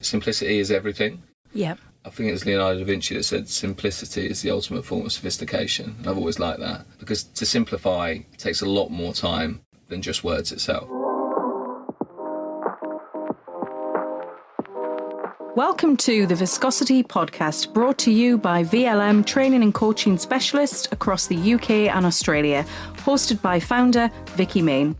Simplicity is everything. Yeah. I think it was Leonardo da Vinci that said simplicity is the ultimate form of sophistication. And I've always liked that, because to simplify takes a lot more time than just words itself. Welcome to the Viscosity podcast, brought to you by VLM training and coaching specialists across the UK and Australia, hosted by founder Vicki.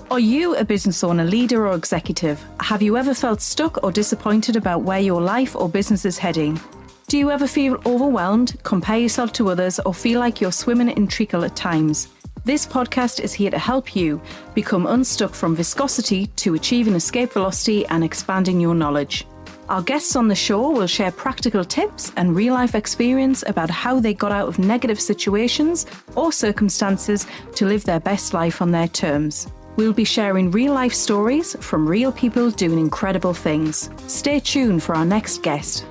Are you a business owner, leader or executive? Have you ever felt stuck or disappointed about where your life or business is heading? Do you ever feel overwhelmed, compare yourself to others, or feel like you're swimming in treacle at times? This podcast is here to help you become unstuck from viscosity to achieving escape velocity and expanding your knowledge. Our guests on the show will share practical tips and real-life experience about how they got out of negative situations or circumstances to live their best life on their terms. We'll be sharing real-life stories from real people doing incredible things. Stay tuned for our next guest.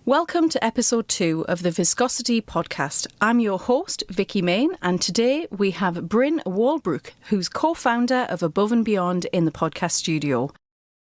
Welcome to episode 2 of the Viscosity podcast. I'm your host, Vicki, and today we have Bryn Walbrook, who's co-founder of Above and Beyond in the podcast studio.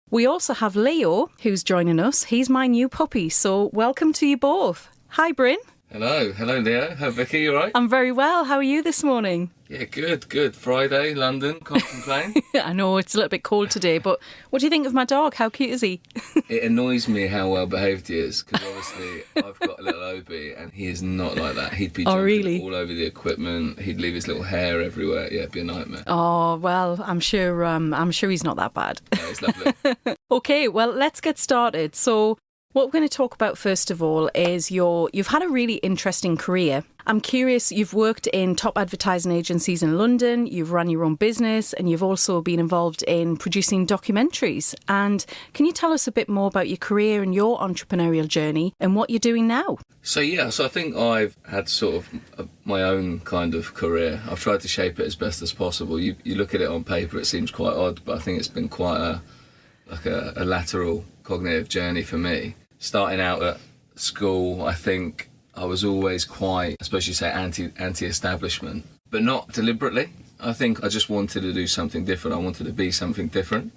We also have Leo, who's joining us. He's my new puppy, so welcome to you both. Hi, Bryn. Hello Leo. How Vicky, you alright? I'm very well. How are you this morning? Yeah, good. Friday, London, can't complain. I know, it's a little bit cold today, but what do you think of my dog? How cute is he? It annoys me how well behaved he is, because obviously I've got a little Obi and he is not like that. He'd be jumping all over the equipment, he'd leave his little hair everywhere. Yeah, it'd be a nightmare. Oh, well, I'm sure he's not that bad. Yeah, he's lovely. Okay, well, let's get started. So what we're going to talk about first of all is you've had a really interesting career. I'm curious, you've worked in top advertising agencies in London, you've run your own business, and you've also been involved in producing documentaries. And can you tell us a bit more about your career and your entrepreneurial journey and what you're doing now? So I think I've had sort of my own kind of career. I've tried to shape it as best as possible. You look at it on paper, it seems quite odd, but I think it's been quite a lateral cognitive journey for me. Starting out at school, I think I was always quite, I suppose you say, anti-establishment, but not deliberately. I think I just wanted to do something different. I wanted to be something different.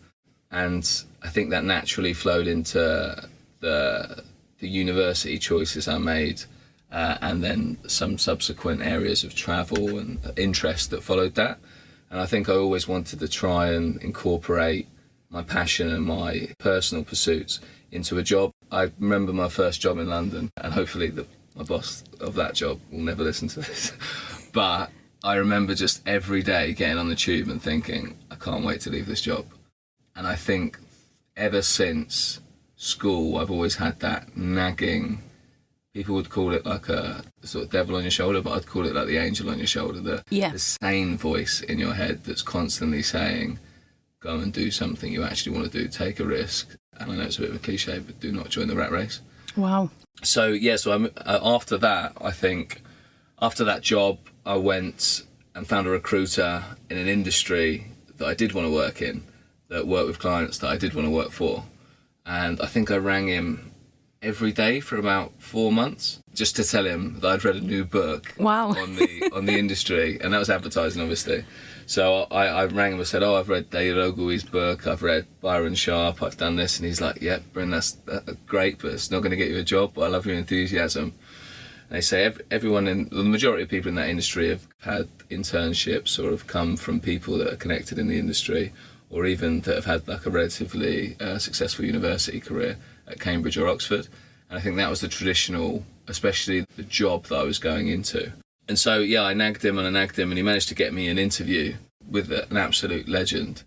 And I think that naturally flowed into the university choices I made, and then some subsequent areas of travel and interest that followed that. And I think I always wanted to try and incorporate my passion and my personal pursuits into a job. I remember my first job in London, and hopefully my boss of that job will never listen to this, but I remember just every day getting on the tube and thinking, I can't wait to leave this job. And I think ever since school, I've always had that nagging, people would call it like a sort of devil on your shoulder, but I'd call it like the angel on your shoulder, the sane voice in your head that's constantly saying, go and do something you actually want to do, take a risk. And I know it's a bit of a cliche, but do not join the rat race. Wow. So after that, I think after that job, I went and found a recruiter in an industry that I did want to work in, that worked with clients that I did want to work for. And I think I rang him every day for about 4 months just to tell him that I'd read a new book on the industry, and that was advertising, obviously. So I rang him and said, I've read David Ogilvy's book, I've read Byron Sharp, I've done this. And he's like, yeah, Bryn, that's great, but it's not going to get you a job, but I love your enthusiasm. And they say the majority of people in that industry have had internships or have come from people that are connected in the industry, or even that have had like a relatively successful university career at Cambridge or Oxford. And I think that was the traditional, especially the job that I was going into. And so, I nagged him, and he managed to get me an interview with an absolute legend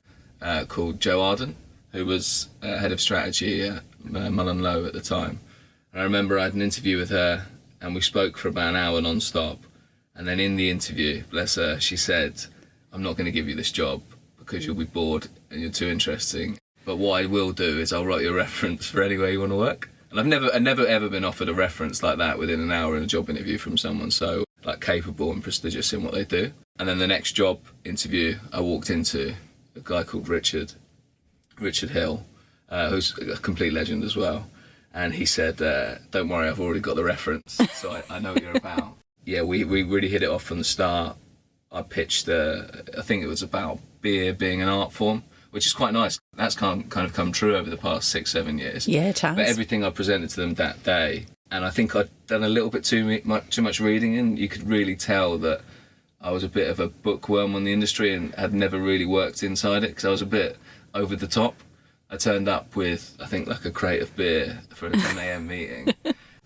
called Jo Arden, who was head of strategy at Mullen Lowe at the time. And I remember I had an interview with her, and we spoke for about an hour non-stop. And then in the interview, bless her, she said, I'm not going to give you this job because you'll be bored and you're too interesting. But what I will do is I'll write you a reference for anywhere you want to work. And I've never ever been offered a reference like that within an hour in a job interview from someone so capable and prestigious in what they do. And then the next job interview I walked into, a guy called Richard Hill, who's a complete legend as well. And he said, don't worry, I've already got the reference, so I know what you're about. Yeah, we really hit it off from the start. I pitched, I think it was about beer being an art form, which is quite nice. That's kind of come true over the past 6-7 years. Yeah, it has. But everything I presented to them that day, and I think I'd done a little bit too much reading, and you could really tell that I was a bit of a bookworm on the industry and had never really worked inside it, because I was a bit over the top. I turned up with, I think, like a crate of beer for a 10 a.m. meeting,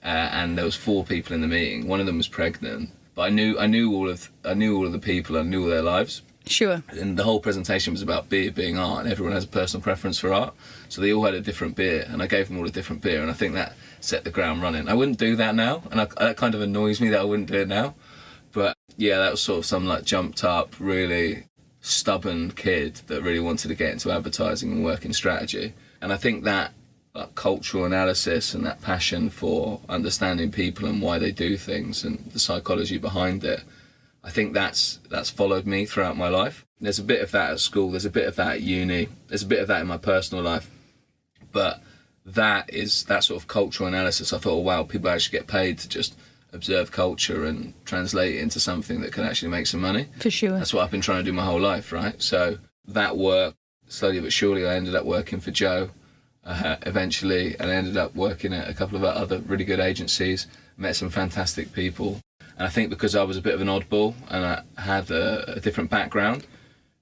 and there was 4 people in the meeting. One of them was pregnant, but I knew all of the people. I knew all their lives. Sure. And the whole presentation was about beer being art, and everyone has a personal preference for art. So they all had a different beer, and I gave them all a different beer, and I think that set the ground running. I wouldn't do that now, and that kind of annoys me that I wouldn't do it now. But yeah, that was sort of some like jumped up, really stubborn kid that really wanted to get into advertising and work in strategy. And I think that like, cultural analysis and that passion for understanding people and why they do things and the psychology behind it, I think that's followed me throughout my life. There's a bit of that at school, there's a bit of that at uni, there's a bit of that in my personal life, but that sort of cultural analysis, I thought, oh wow, people actually get paid to just observe culture and translate it into something that can actually make some money. For sure. That's what I've been trying to do my whole life, right? So that work, slowly but surely, I ended up working for Joe eventually, and I ended up working at a couple of other really good agencies, met some fantastic people. And I think because I was a bit of an oddball and I had a different background,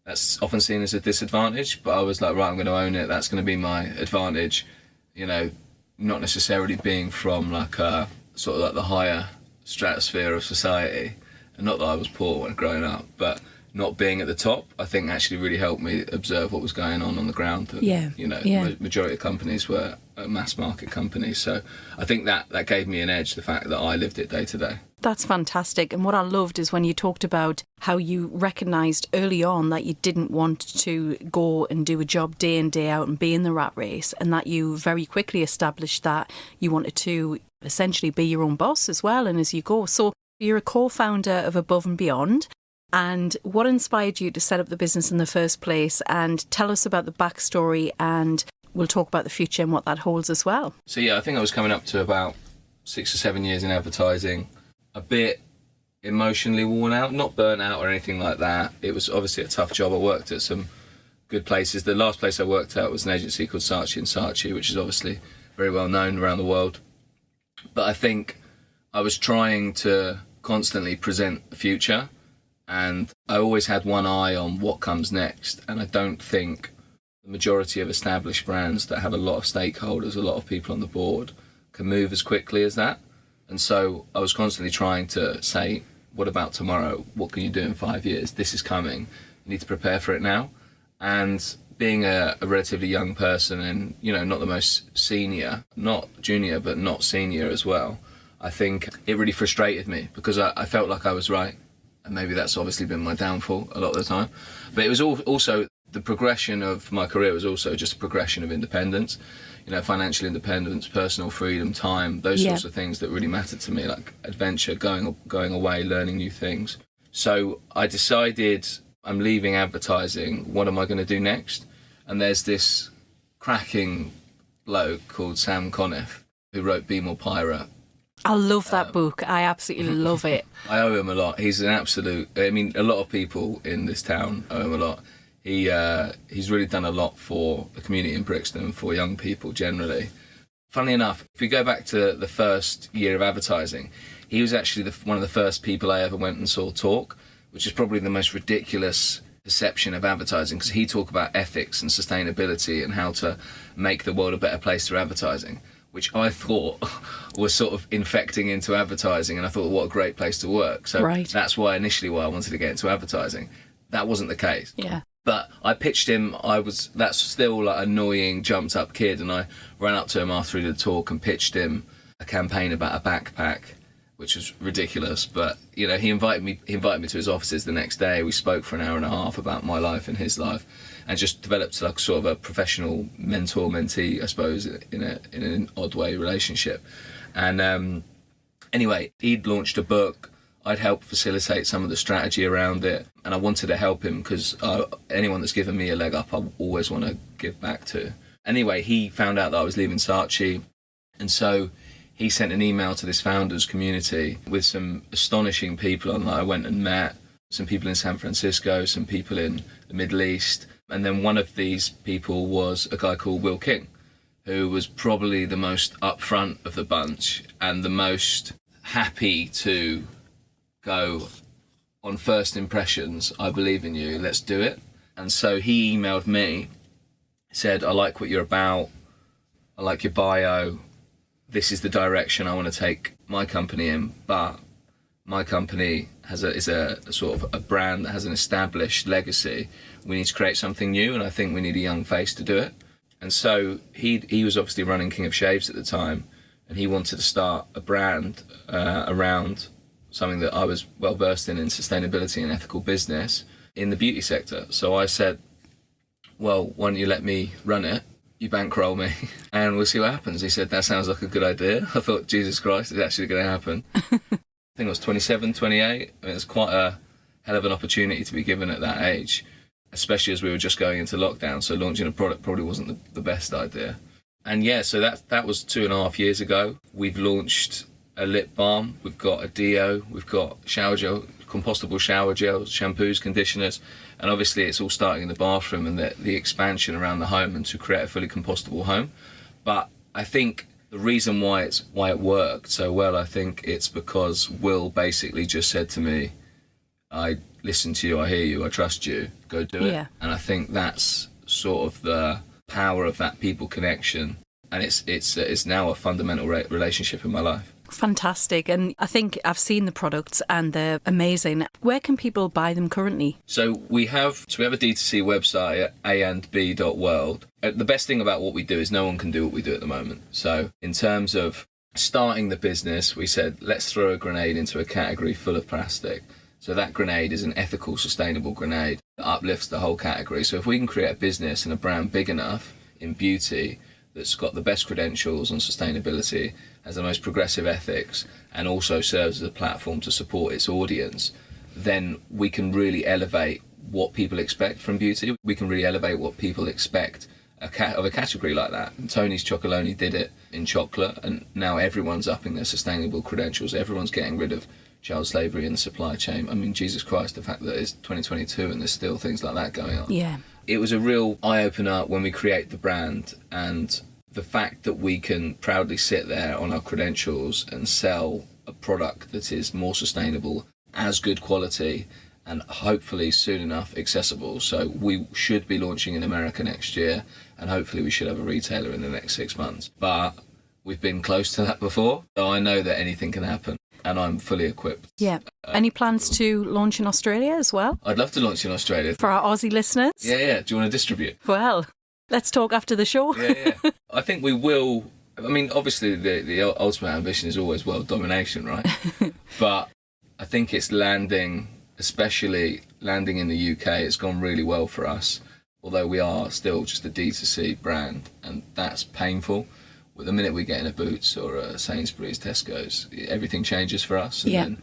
that's often seen as a disadvantage, but I was like, right, I'm going to own it. That's going to be my advantage, you know, not necessarily being from like a sort of like the higher stratosphere of society, and not that I was poor when growing up, but not being at the top, I think actually really helped me observe what was going on the ground. Yeah. You know, yeah. The majority of companies were mass market companies, so I think that gave me an edge, the fact that I lived it day to day. That's fantastic. And what I loved is when you talked about how you recognised early on that you didn't want to go and do a job day in, day out and be in the rat race, and that you very quickly established that you wanted to essentially be your own boss as well, and as you go. So you're a co-founder of Above and Beyond. And what inspired you to set up the business in the first place? And tell us about the backstory, and we'll talk about the future and what that holds as well. So yeah, I think I was coming up to about 6 or 7 years in advertising, a bit emotionally worn out, not burnt out or anything like that. It was obviously a tough job. I worked at some good places. The last place I worked at was an agency called Saatchi Saatchi, which is obviously very well known around the world. But I think I was trying to constantly present the future, and I always had one eye on what comes next. And I don't think the majority of established brands that have a lot of stakeholders, a lot of people on the board, can move as quickly as that. And so I was constantly trying to say, what about tomorrow? What can you do in 5 years? This is coming. You need to prepare for it now. And being a relatively young person and, you know, not the most senior, not junior, but not senior as well, I think it really frustrated me because I felt like I was right. And maybe that's obviously been my downfall a lot of the time. But it was also the progression of my career was also just a progression of independence. You know, financial independence, personal freedom, time, those sorts of things that really mattered to me, like adventure, going away, learning new things. So I decided I'm leaving advertising. What am I going to do next? And there's this cracking bloke called Sam Conniff who wrote Be More Pirate. I love that book. I absolutely love it. I owe him a lot. He's an absolute... I mean, a lot of people in this town owe him a lot. He's really done a lot for the community in Brixton, for young people generally. Funnily enough, if we go back to the first year of advertising, he was actually one of the first people I ever went and saw talk, which is probably the most ridiculous perception of advertising, because he talked about ethics and sustainability and how to make the world a better place through advertising, which I thought was sort of infecting into advertising, and I thought, what a great place to work. So that's why initially I wanted to get into advertising. That wasn't the case. Yeah. But I pitched him, that's still like annoying, jumped up kid, and I ran up to him after he did a talk and pitched him a campaign about a backpack, which was ridiculous. But, you know, he invited me to his offices the next day. We spoke for an hour and a half about my life and his life, and just developed like sort of a professional mentor-mentee, I suppose, in an odd way relationship. And anyway, he'd launched a book. I'd helped facilitate some of the strategy around it, and I wanted to help him because anyone that's given me a leg up, I always want to give back to. Anyway, he found out that I was leaving Saatchi, and so he sent an email to this founders community with some astonishing people on that I went and met, some people in San Francisco, some people in the Middle East, And then one of these people was a guy called Will King, who was probably the most upfront of the bunch and the most happy to go on first impressions. I believe in you, let's do it. And so he emailed me, said, I like what you're about, I like your bio, this is the direction I want to take my company in, but my company is a sort of a brand that has an established legacy. We need to create something new, and I think we need a young face to do it. And so he was obviously running King of Shaves at the time, and he wanted to start a brand around something that I was well versed in sustainability and ethical business in the beauty sector. So I said, well, why don't you let me run it? You bankroll me and we'll see what happens. He said, that sounds like a good idea. I thought, Jesus Christ, it's actually going to happen. I think I was 27, 28. I mean, it was quite a hell of an opportunity to be given at that age, especially as we were just going into lockdown. So launching a product probably wasn't the best idea. And yeah, so that was 2.5 years ago. We've launched a lip balm. We've got a deo. We've got shower gel, compostable shower gels, shampoos, conditioners. And obviously it's all starting in the bathroom and the expansion around the home and to create a fully compostable home. But I think the reason why it worked so well, I think it's because Will basically just said to me, I listen to you, I hear you, I trust you, go do it. Yeah. And I think that's sort of the power of that people connection. And it's now a fundamental relationship in my life. Fantastic. And I think I've seen the products and they're amazing. Where can people buy them currently? So we have a D2C website at aandb.world. The best thing about what we do is no one can do what we do at the moment. So in terms of starting the business, we said, let's throw a grenade into a category full of plastic. So that grenade is an ethical, sustainable grenade that uplifts the whole category. So if we can create a business and a brand big enough in beauty that's got the best credentials on sustainability, has the most progressive ethics, and also serves as a platform to support its audience, then we can really elevate what people expect from beauty. We can really elevate what people expect of a category like that. And Tony's Chocolonely did it in chocolate, and now everyone's upping their sustainable credentials. Everyone's getting rid of child slavery in the supply chain. I mean, Jesus Christ, the fact that it's 2022 and there's still things like that going on. Yeah. It was a real eye-opener when we create the brand, and the fact that we can proudly sit there on our credentials and sell a product that is more sustainable, as good quality, and hopefully soon enough accessible. So we should be launching in America next year, and hopefully we should have a retailer in the next 6 months. But we've been close to that before, so I know that anything can happen, and I'm fully equipped. Yeah. Any plans to launch in Australia as well? I'd love to launch in Australia. For our Aussie listeners? Yeah. Do you want to distribute? Well, let's talk after the show. Yeah. I think we will. I mean, obviously the ultimate ambition is always world domination, right? But I think it's especially landing in the UK, it's gone really well for us, although we are still just a D2C brand, and that's painful. The minute we get in a Boots or a Sainsbury's, Tesco's, everything changes for us. And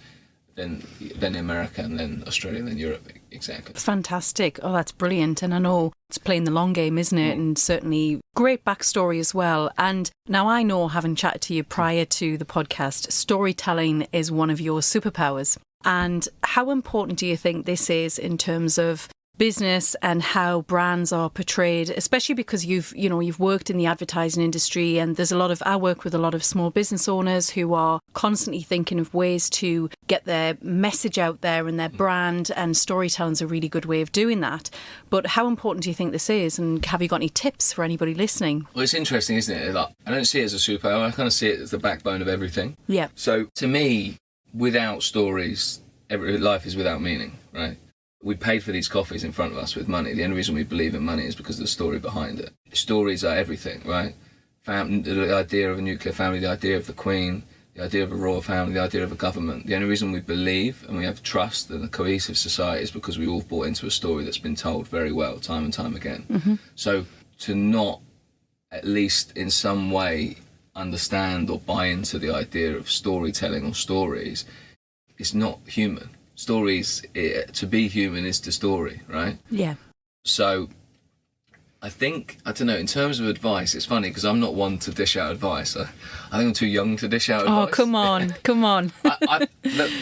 then America, and then Australia, and then Europe. Exactly. Fantastic. Oh, that's brilliant. And I know it's playing the long game, isn't it? And certainly great backstory as well. And now I know, having chatted to you prior to the podcast, storytelling is one of your superpowers. And how important do you think this is in terms of business and how brands are portrayed, especially because you've worked in the advertising industry, and I work with a lot of small business owners who are constantly thinking of ways to get their message out there and their brand, and storytelling is a really good way of doing that. But how important do you think this is, and have you got any tips for anybody listening? Well, it's interesting, isn't it? Like, I don't see it as a superpower, I kind of see it as the backbone of everything. Yeah. So to me, without stories, life is without meaning, right? We paid for these coffees in front of us with money. The only reason we believe in money is because of the story behind it. Stories are everything, right? The idea of a nuclear family, the idea of the Queen, the idea of a royal family, the idea of a government. The only reason we believe and we have trust in a cohesive society is because we all bought into a story that's been told very well, time and time again. Mm-hmm. So to not, at least in some way, understand or buy into the idea of storytelling or stories is not human. Stories, to be human is to story, right? Yeah. So I think, I don't know, in terms of advice, it's funny because I'm not one to dish out advice. I think I'm too young to dish out advice. Oh, come on.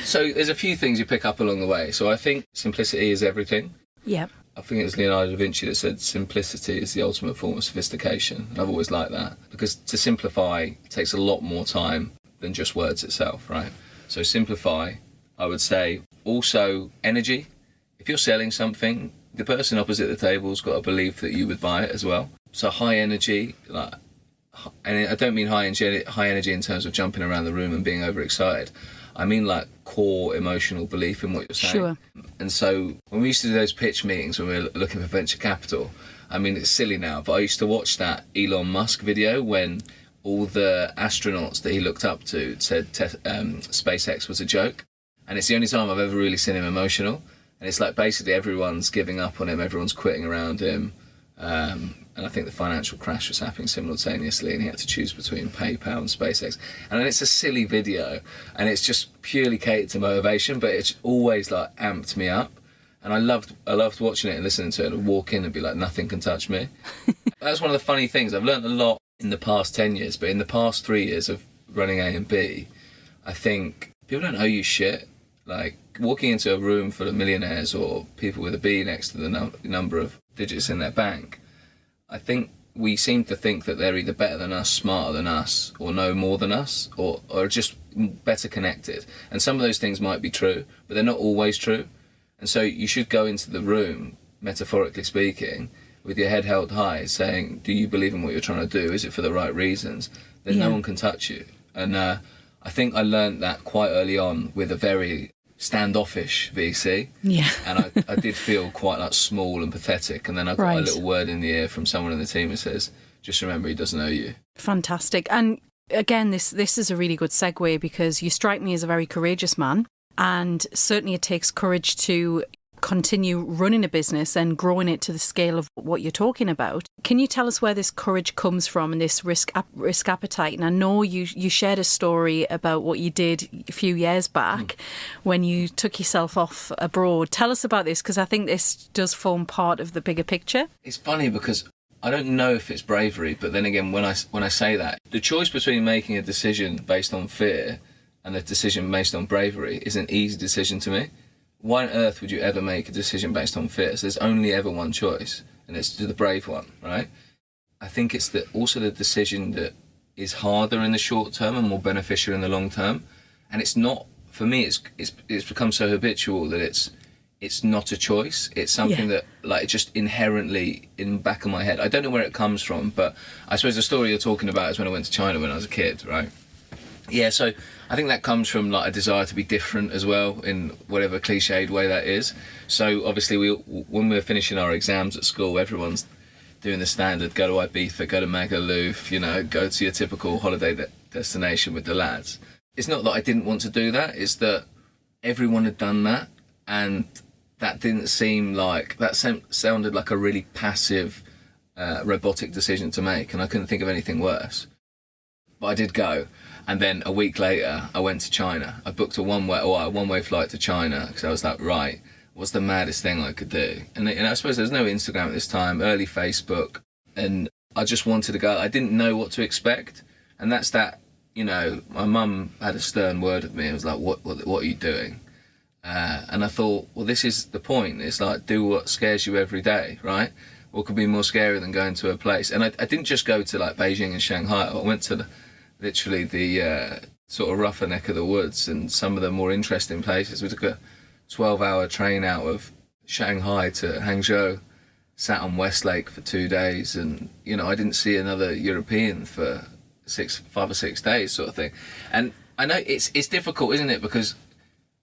So there's a few things you pick up along the way. So I think simplicity is everything. Yeah. I think it was Leonardo da Vinci that said simplicity is the ultimate form of sophistication. And I've always liked that, because to simplify takes a lot more time than just words itself, right? So simplify, I would say. Also, energy. If you're selling something, the person opposite the table's got to believe that you would buy it as well. So high energy, like, and I don't mean high energy in terms of jumping around the room and being overexcited. I mean like core emotional belief in what you're saying. Sure. And so when we used to do those pitch meetings when we were looking for venture capital, I mean, it's silly now, but I used to watch that Elon Musk video when all the astronauts that he looked up to said SpaceX was a joke. And it's the only time I've ever really seen him emotional. And it's like basically everyone's giving up on him, everyone's quitting around him. And I think the financial crash was happening simultaneously, and he had to choose between PayPal and SpaceX. And it's a silly video, and it's just purely catered to motivation, but it's always like amped me up. And I loved watching it and listening to it, and walk in and be like, nothing can touch me. That's one of the funny things. I've learned a lot in the past 10 years, but in the past 3 years of running A&B, I think people don't owe you shit. Like, walking into a room full of millionaires or people with a B next to the number of digits in their bank, I think we seem to think that they're either better than us, smarter than us, or know more than us, or just better connected. And some of those things might be true, but they're not always true. And so you should go into the room, metaphorically speaking, with your head held high, saying, do you believe in what you're trying to do? Is it for the right reasons? Then no one can touch you. And I think I learned that quite early on with a very standoffish VC. Yeah. And I did feel quite like small and pathetic. And then I got a little word in the ear from someone in the team who says, just remember, he doesn't owe you. Fantastic. And again, this is a really good segue, because you strike me as a very courageous man. And certainly it takes courage to continue running a business and growing it to the scale of what you're talking about. Can you tell us where this courage comes from and this risk appetite? And I know you shared a story about what you did a few years back when you took yourself off abroad. Tell us about this, because I think this does form part of the bigger picture. It's funny because I don't know if it's bravery, but then again, when I say that, the choice between making a decision based on fear and a decision based on bravery is an easy decision to me. Why on earth would you ever make a decision based on fear? So there's only ever one choice, and it's the brave one, right? I think it's also the decision that is harder in the short term and more beneficial in the long term. And it's not, for me, it's become so habitual that it's not a choice. It's something that, like, just inherently in the back of my head. I don't know where it comes from, but I suppose the story you're talking about is when I went to China when I was a kid, right? Yeah, so I think that comes from like a desire to be different as well, in whatever cliched way that is. So obviously when we were finishing our exams at school, everyone's doing the standard, go to Ibiza, go to Magaluf, go to your typical holiday destination with the lads. It's not that I didn't want to do that, it's that everyone had done that, and that didn't seem like, that sounded like a really passive, robotic decision to make, and I couldn't think of anything worse. But I did go. And then a week later, I went to China. I booked a one-way flight to China, because I was like, right, what's the maddest thing I could do? And I suppose there's no Instagram at this time, early Facebook, and I just wanted to go. I didn't know what to expect, and that's that. My mum had a stern word with me. It was like, what are you doing? And I thought, well, this is the point. It's like, do what scares you every day, right? What could be more scary than going to a place? And I didn't just go to like Beijing and Shanghai. I went to literally the sort of rougher neck of the woods and some of the more interesting places. We took a 12-hour train out of Shanghai to Hangzhou, sat on Westlake for 2 days, and I didn't see another European for 5 or 6 days, sort of thing. And I know it's difficult, isn't it? Because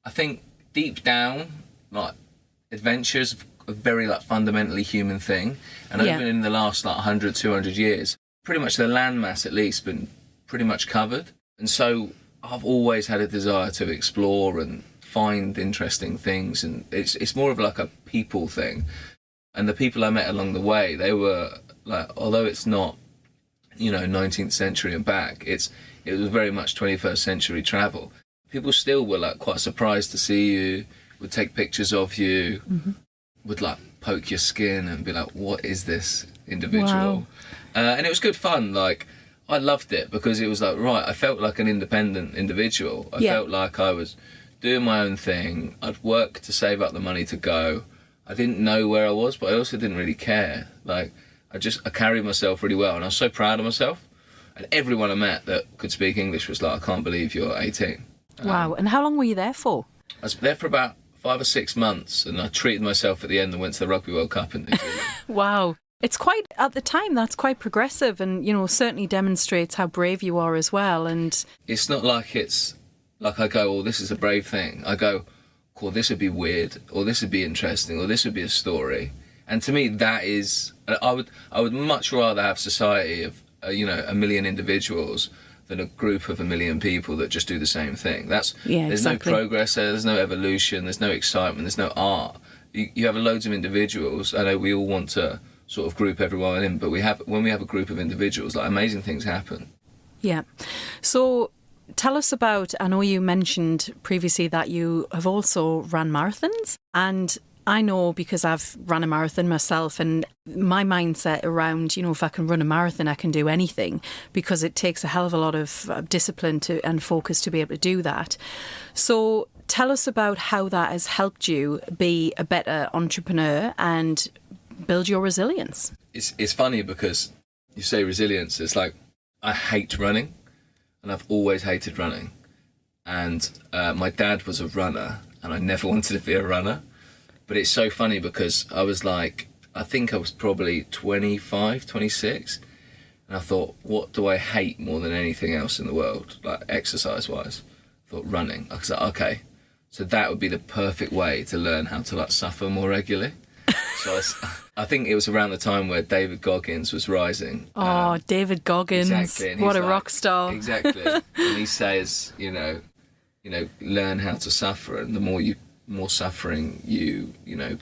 I think deep down, like, adventure's a very like fundamentally human thing, and even in the last like 100, 200 years, pretty much the landmass at least been pretty much covered. And so I've always had a desire to explore and find interesting things, and it's more of like a people thing. And the people I met along the way, they were like, although it's not 19th century and back, it was very much 21st century travel. People still were like quite surprised to see you, would take pictures of you, would like poke your skin and be like, what is this individual? Wow. And it was good fun. Like, I loved it because it was like, right, I felt like an independent individual. I felt like I was doing my own thing. I'd work to save up the money to go. I didn't know where I was, but I also didn't really care. Like, I carried myself really well, and I was so proud of myself. And everyone I met that could speak English was like, I can't believe you're 18. Wow. And how long were you there for? I was there for about 5 or 6 months, and I treated myself at the end and went to the Rugby World Cup in New Zealand. Wow. It's quite, at the time, that's quite progressive and, you know, certainly demonstrates how brave you are as well. And it's not like it's like I go, oh, this is a brave thing. I go, cool, this would be weird, or this would be interesting, or this would be a story. And to me, that is, I would much rather have society of, a million individuals than a group of a million people that just do the same thing. There's exactly. No progress there, there's no evolution, there's no excitement, there's no art. You have loads of individuals. I know we all want to sort of group everyone in, but when we have a group of individuals, like, amazing things happen. Yeah. So tell us about, I know you mentioned previously that you have also ran marathons, and I know because I've run a marathon myself, and my mindset around, if I can run a marathon, I can do anything, because it takes a hell of a lot of discipline and focus to be able to do that. So tell us about how that has helped you be a better entrepreneur and build your resilience. It's funny because you say resilience, it's like, I hate running, and I've always hated running. And my dad was a runner, and I never wanted to be a runner. But it's so funny because I was like, I think I was probably 25, 26. And I thought, what do I hate more than anything else in the world, like exercise-wise? I thought running. I was like, okay, so that would be the perfect way to learn how to like suffer more regularly. So I think it was around the time where David Goggins was rising. Oh, David Goggins. Exactly. What a rock star. Exactly. And he says, learn how to suffer, and the more suffering you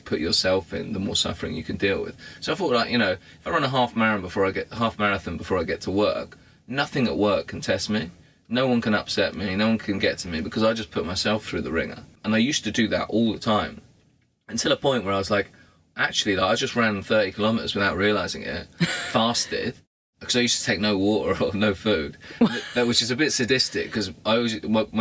put yourself in, the more suffering you can deal with. So I thought, like, if I run a half marathon before I get to work, nothing at work can test me. No one can upset me. No one can get to me, because I just put myself through the ringer. And I used to do that all the time, until a point where I was like, actually, I just ran 30 kilometres without realising it, fasted, because I used to take no water or no food, which is a bit sadistic, because I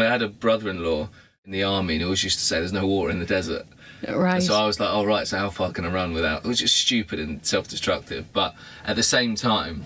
had a brother-in-law in the army, and he always used to say there's no water in the desert. Right. And so I was like, oh, right, so how far can I run without? It was just stupid and self-destructive. But at the same time,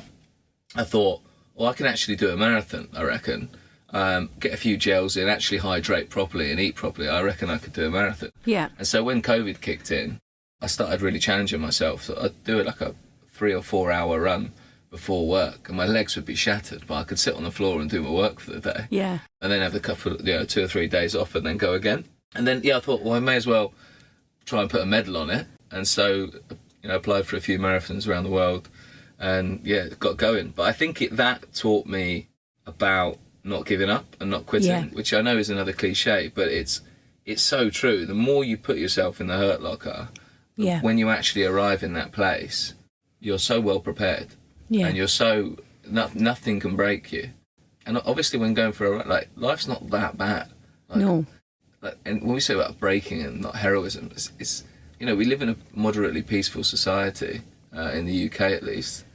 I thought, well, I can actually do a marathon, I reckon. Get a few gels in, actually hydrate properly and eat properly. I reckon I could do a marathon. Yeah. And so when COVID kicked in, I started really challenging myself. So I'd do it like a 3 or 4 hour run before work, and my legs would be shattered, but I could sit on the floor and do my work for the day. Yeah. And then have a couple of, 2 or 3 days off and then go again. And then, I thought, well, I may as well try and put a medal on it. And so, applied for a few marathons around the world, and got going. But I think that taught me about not giving up and not quitting, which I know is another cliche, but it's so true. The more you put yourself in the hurt locker, when you actually arrive in that place, you're so well prepared. Yeah. And you're so, nothing can break you. And obviously when going for life's not that bad. No. And when we say about breaking and not heroism, it's we live in a moderately peaceful society, in the UK at least,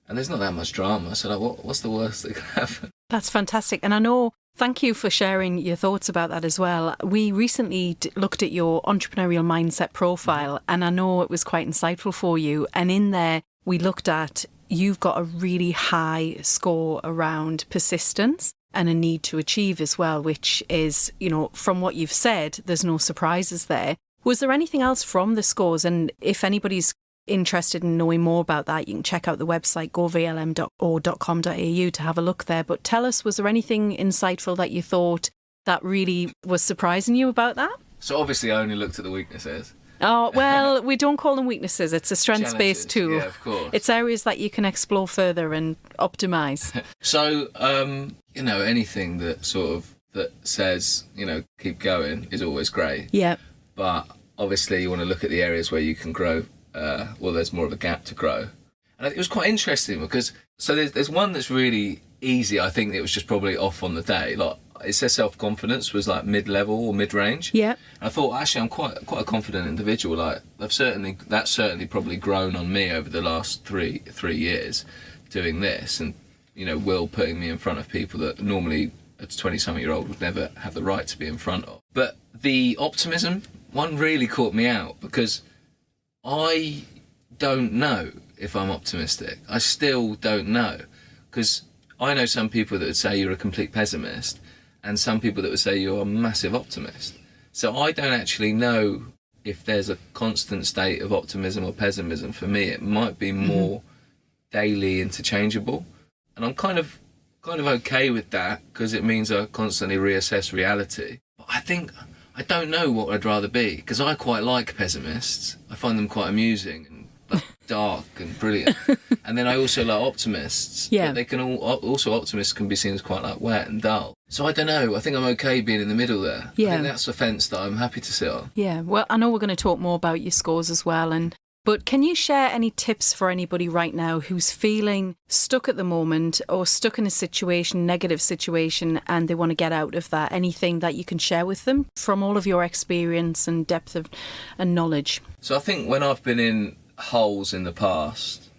and there's not that much drama. So what's the worst that can happen? That's fantastic. And I know, thank you for sharing your thoughts about that as well. We recently looked at your entrepreneurial mindset profile, and I know it was quite insightful for you. And in there, we looked at, you've got a really high score around persistence and a need to achieve as well, which is, from what you've said, there's no surprises there. Was there anything else from the scores? And if anybody's interested in knowing more about that, you can check out the website govlm.com.au to have a look there. But tell us, was there anything insightful that you thought that really was surprising you about that? So obviously I only looked at the weaknesses. Oh, well, we don't call them weaknesses. It's a strengths-based tool. Yeah, of course. It's areas that you can explore further and optimise. So, anything that that says, keep going is always great. Yeah. But obviously you want to look at the areas where you can grow. There's more of a gap to grow. And it was quite interesting because, so there's one that's really easy. I think it was just probably off on the day. Like, it says self-confidence was like mid-level or mid-range. Yeah. And I thought, actually, I'm quite a confident individual. Like, that's certainly probably grown on me over the last three years doing this, and Will putting me in front of people that normally a 20-something-year-old would never have the right to be in front of. But the optimism one really caught me out, because I don't know if I'm optimistic. I still don't know, because I know some people that would say you're a complete pessimist and some people that would say you're a massive optimist. So I don't actually know if there's a constant state of optimism or pessimism. For me, it might be more daily interchangeable. And I'm kind of okay with that, because it means I constantly reassess reality. But I don't know what I'd rather be, because I quite like pessimists. I find them quite amusing and dark and brilliant. And then I also like optimists. Yeah. But they can also optimists can be seen as quite like wet and dull. So I don't know. I think I'm okay being in the middle there. Yeah. I think that's a fence that I'm happy to sit on. Yeah. Well, I know we're going to talk more about your scores as well, but can you share any tips for anybody right now who's feeling stuck at the moment or stuck in a situation, negative situation, and they want to get out of that? Anything that you can share with them from all of your experience and depth of and knowledge? So I think when I've been in holes in the past,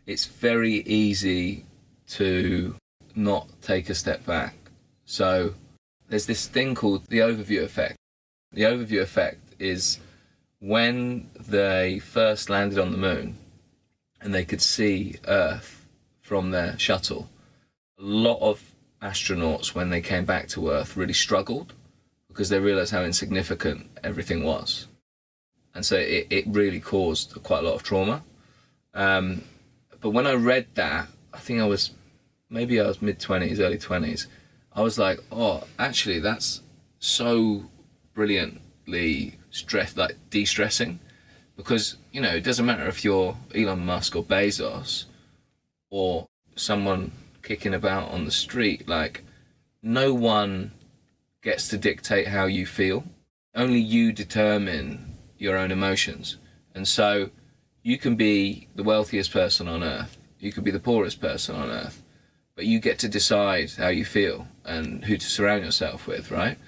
it's very easy to not take a step back. So there's this thing called the overview effect. The overview effect is when they first landed on the moon and they could see Earth from their shuttle, a lot of astronauts, when they came back to Earth, really struggled because they realised how insignificant everything was. And so it really caused quite a lot of trauma. But when I read that, I think I was mid-20s, early 20s, I was like, oh, actually, that's so brilliantly de-stressing. Because, it doesn't matter if you're Elon Musk or Bezos or someone kicking about on the street, like, no one gets to dictate how you feel. Only you determine your own emotions. And so you can be the wealthiest person on earth, you could be the poorest person on earth, but you get to decide how you feel and who to surround yourself with, right?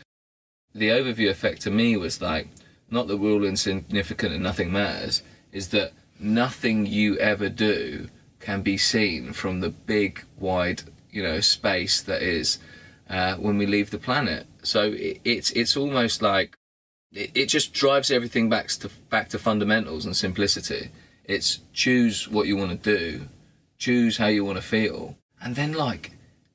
The overview effect to me was like, not that we're all insignificant and nothing matters, is that nothing you ever do can be seen from the big, wide, space that is when we leave the planet. So it's almost like it just drives everything back to fundamentals and simplicity. It's choose what you want to do, choose how you want to feel, and then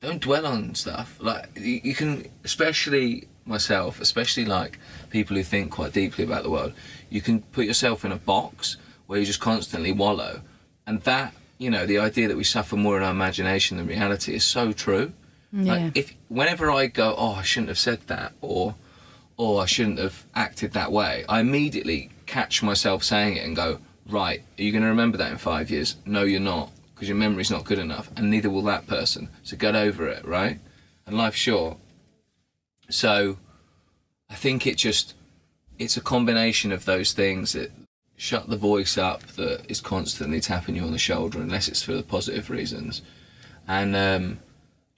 don't dwell on stuff. Like you can, especially myself, especially like people who think quite deeply about the world, you can put yourself in a box where you just constantly wallow, and that the idea that we suffer more in our imagination than reality is so true. Yeah. Like whenever I go, oh, I shouldn't have said that, or I shouldn't have acted that way, I immediately catch myself saying it and go, right, are you going to remember that in 5 years? No, you're not, because your memory's not good enough, and neither will that person. So get over it, right? And life's short. So I think it's a combination of those things that shut the voice up that is constantly tapping you on the shoulder, unless it's for the positive reasons, and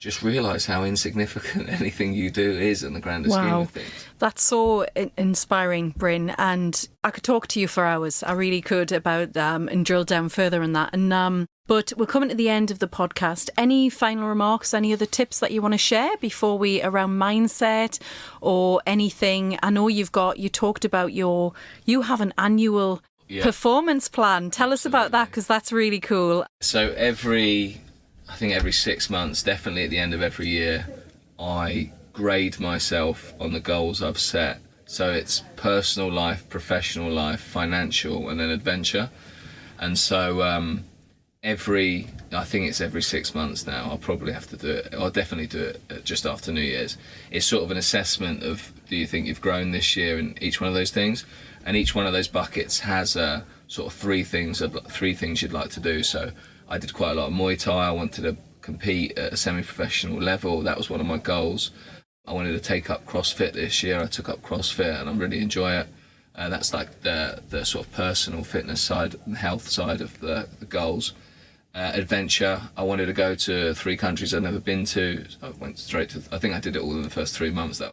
just realise how insignificant anything you do is in the grander scheme of things. That's so inspiring, Bryn, and I could talk to you for hours. I really could about and drill down further on that. And but we're coming to the end of the podcast. Any final remarks, any other tips that you want to share before we around mindset or anything? I know you talked about you have an annual performance plan. Tell us about that, because that's really cool. So every 6 months, definitely at the end of every year, I grade myself on the goals I've set. So it's personal life, professional life, financial, and then adventure. And so every 6 months now, I'll probably have to do it. I'll definitely do it just after New Year's. It's sort of an assessment of, do you think you've grown this year in each one of those things? And each one of those buckets has sort of three things you'd like to do. So I did quite a lot of Muay Thai. I wanted to compete at a semi-professional level. That was one of my goals. I wanted to take up CrossFit this year. I took up CrossFit and I really enjoy it. That's like the sort of personal fitness side and health side of the goals. Adventure, I wanted to go to 3 countries I'd never been to. So I went straight to, I think I did it all in the first 3 months though.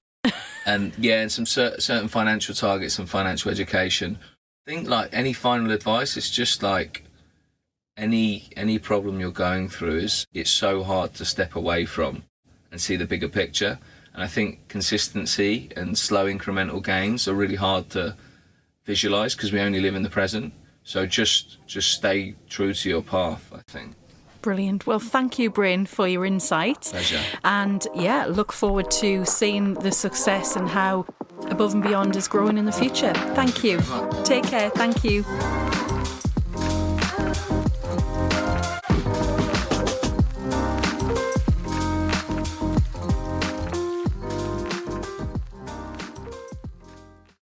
And some certain financial targets and financial education. I think like any final advice, it's just like any problem you're going through it's so hard to step away from and see the bigger picture. And I think consistency and slow incremental gains are really hard to visualize because we only live in the present. So just stay true to your path, I think. Brilliant. Well, thank you, Bryn, for your insights. Pleasure. And yeah, look forward to seeing the success and how Above and Beyond is growing in the future. Thank you. Take care. Thank you.